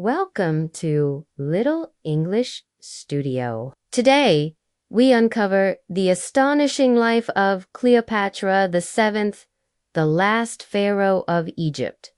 Welcome to Little English Studio. Today, we uncover the astonishing life of Cleopatra VII, the last pharaoh of Egypt.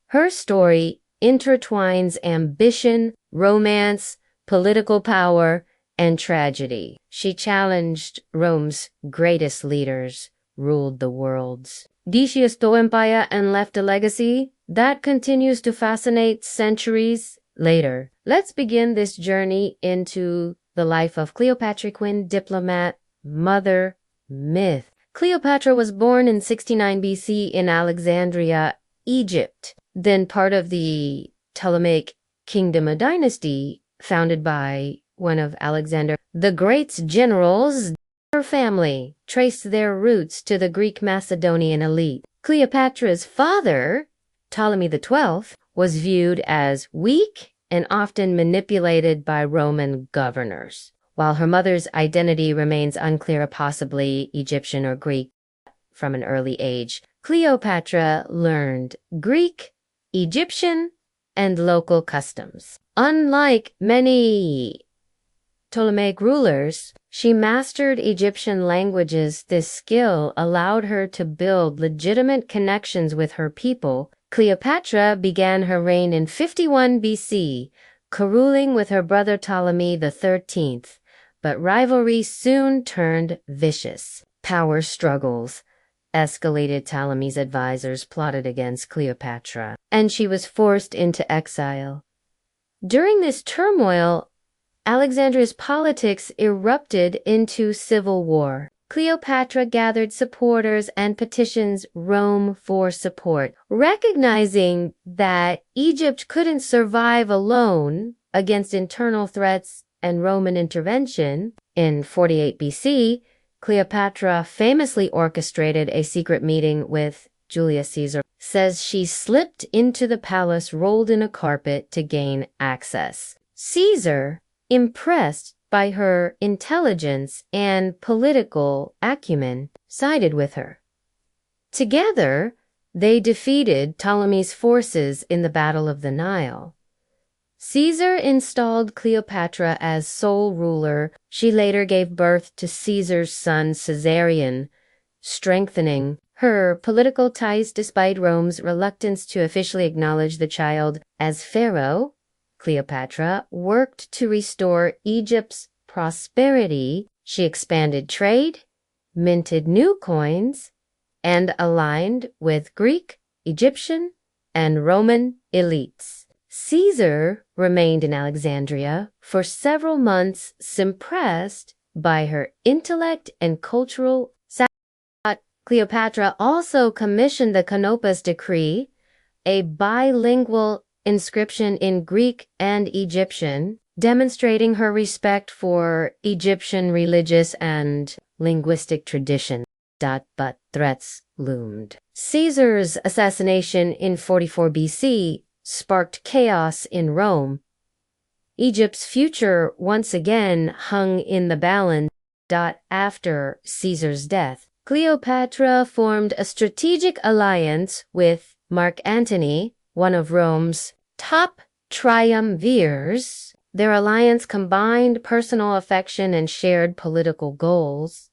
Her story intertwines ambition, romance, political power, and tragedy. She challenged Rome's greatest leaders, ruled the world's Digisto Empire, and left a legacy that continues to fascinate centuries later. Let's begin this journey into the life of Cleopatra, queen, diplomat, mother, myth. Cleopatra was born in 69 BC in Alexandria, Egypt, then part of the Ptolemaic kingdom, a dynasty founded by one of Alexander the Great's generals. Her family traced their roots to the Greek Macedonian elite. Cleopatra's father, Ptolemy XII, was viewed as weak and often manipulated by Roman governors, while her mother's identity remains unclear, possibly Egyptian or Greek. From an early age, Cleopatra learned Greek, Egyptian, and local customs. Unlike many Ptolemaic rulers, she mastered Egyptian languages. This skill allowed her to build legitimate connections with her people. Cleopatra began her reign in 51 BC, co-ruling with her brother Ptolemy XIII, but rivalry soon turned vicious. Power struggles escalated. Ptolemy's advisors plotted against Cleopatra, and she was forced into exile. During this turmoil, Alexandria's politics erupted into civil war. Cleopatra gathered supporters and petitioned Rome for support, recognizing that Egypt couldn't survive alone against internal threats and Roman intervention. In 48 BC, Cleopatra famously orchestrated a secret meeting with Julius Caesar. Says she slipped into the palace, rolled in a carpet to gain access. Caesar, impressed by her intelligence and political acumen, sided with her. Together, they defeated Ptolemy's forces in the Battle of the Nile. Caesar installed Cleopatra as sole ruler. She later gave birth to Caesar's son Caesarion, strengthening her political ties despite Rome's reluctance to officially acknowledge the child as pharaoh. Cleopatra worked to restore Egypt's prosperity. She expanded trade, minted new coins, and aligned with Greek, Egyptian, and Roman elites. Caesar remained in Alexandria for several months, impressed by her intellect and cultural savvy. Cleopatra also commissioned the Canopus Decree, a bilingual inscription in Greek and Egyptian, demonstrating her respect for Egyptian religious and linguistic tradition. But threats loomed. Caesar's assassination in 44 BC sparked chaos in Rome. Egypt's future once again hung in the balance. After Caesar's death, Cleopatra formed a strategic alliance with Mark Antony, one of Rome's top triumvirs. Their alliance combined personal affection and shared political goals.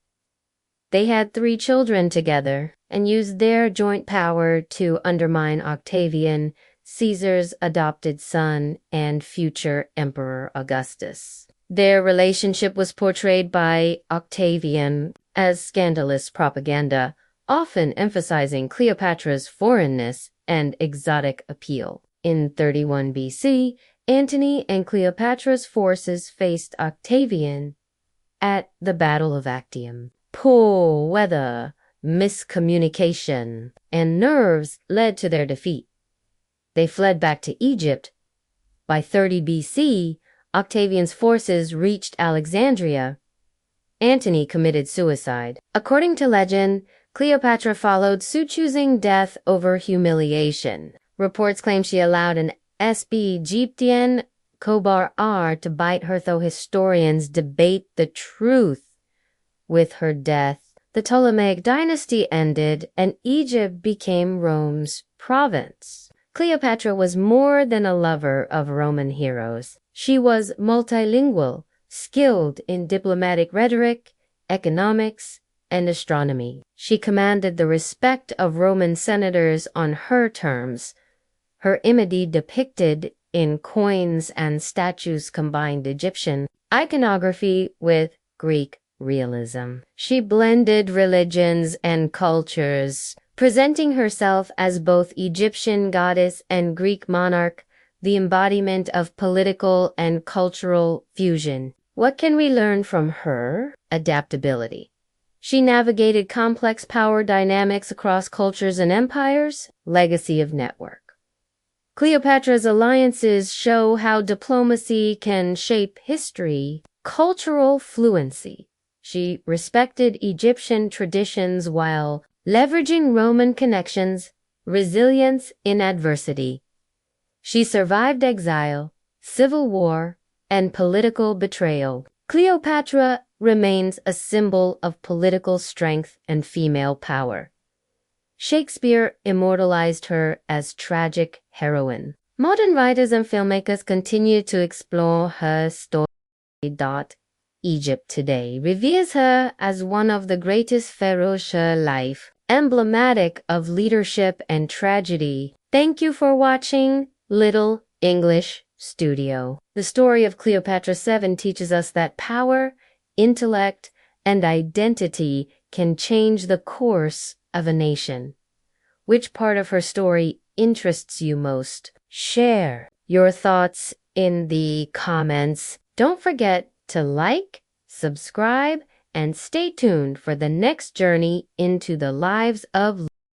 They had 3 children together and used their joint power to undermine Octavian, Caesar's adopted son and future Emperor Augustus. Their relationship was portrayed by Octavian as scandalous propaganda, often emphasizing Cleopatra's foreignness and exotic appeal. In 31 BC, Antony and Cleopatra's forces faced Octavian at the Battle of Actium. Poor weather, miscommunication, and nerves led to their defeat. They fled back to Egypt. By 30 BC, Octavian's forces reached Alexandria. Antony committed suicide. According to legend, Cleopatra followed suit, choosing death over humiliation. Reports claim she allowed an Egyptian Kobar R to bite her, though historians debate the truth. With her death, the Ptolemaic dynasty ended and Egypt became Rome's province. Cleopatra was more than a lover of Roman heroes. She was multilingual, skilled in diplomatic rhetoric, economics, and astronomy. She commanded the respect of Roman senators on her terms. Her image depicted in coins and statues combined Egyptian iconography with Greek realism. She blended religions and cultures, presenting herself as both Egyptian goddess and Greek monarch, the embodiment of political and cultural fusion. What can we learn from her? Adaptability. She navigated complex power dynamics across cultures and empires. Legacy of network. Cleopatra's alliances show how diplomacy can shape history. Cultural fluency. She respected Egyptian traditions while leveraging Roman connections. Resilience in adversity. She survived exile, civil war, and political betrayal. Cleopatra remains a symbol of political strength and female power. Shakespeare immortalized her as tragic heroine. Modern writers and filmmakers continue to explore her story. Egypt today reveres her as one of the greatest pharaohs life, emblematic of leadership and tragedy. Thank you for watching Little English Studio. The story of Cleopatra VII teaches us that power, intellect, and identity can change the course of a nation. Which part of her story interests you most? Share your thoughts in the comments. Don't forget to like, subscribe, and stay tuned for the next journey into the lives of